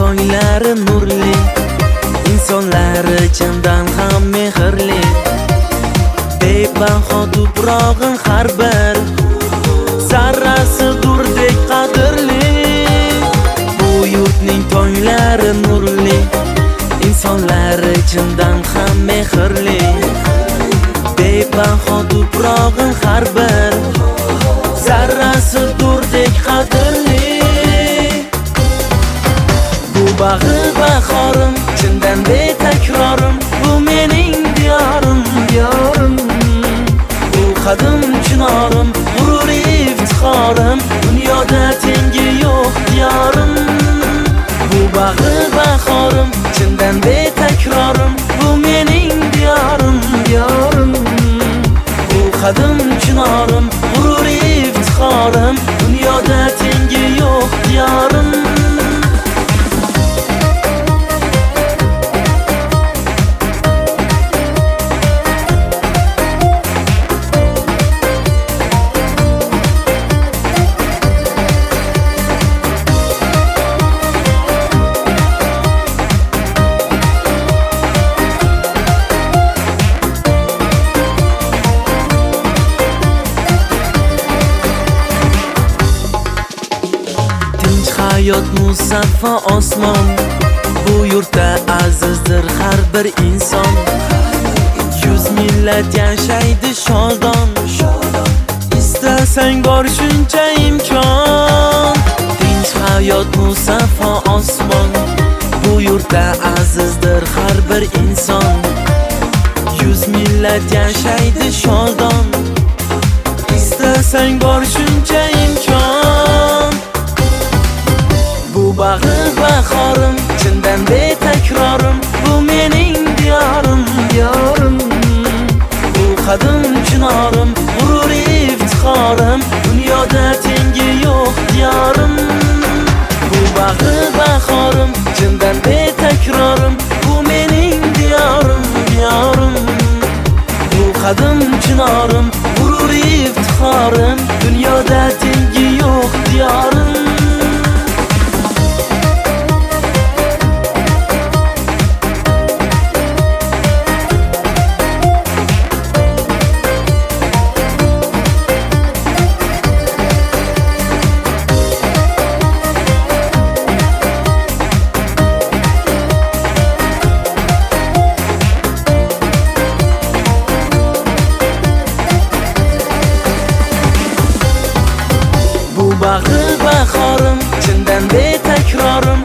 toylari nurli, insonlari chindan ham mehrli. Bebaho tuprog'in har bir zarrasi durdek qadrli. Bu yurtning toylari nurli, insonlari chindan ham mehrli. Bebaho tuprog'in har bir zarrasi durdek qadrli. Bu bag'i bahorim, chindan betakrorim, bu mening diyorim, diyorim. Bu qadim chinorim, g'urur iftixorim, dunyoda tengi yo'q diyorim. Bu bag'i bahorim, chindan betakrorim, bu mening diyorim, diyorim. Bu qadim chinorim, g'urur iftixorim, dunyoda tengi yo'q diyorim. Hayot musaffo osmon, bu yurtda azizdir har bir inson. 100 millat yashaydi shodon, istasang bor shuncha imkon. Tinch hayot musaffo osmon, bu yurtda azizdir har bir inson. 100 millat yashaydi shodon, istasang bor shuncha imkon. Bu bag'i bahorim, chindan betakrorim, bu mening diyorim, diyorim. Bu qadim chinorim, g'urur iftixorim, dunyoda tengi yo'q diyorim. Bu bag'i bahorim, chindan betakrorim, bu mening diyorim, diyorim. Bu qadim chinorim, g'urur iftixorim, dunyoda tengi yo'q diyorim. Bu bag'i bahorim, chindan betakrorim,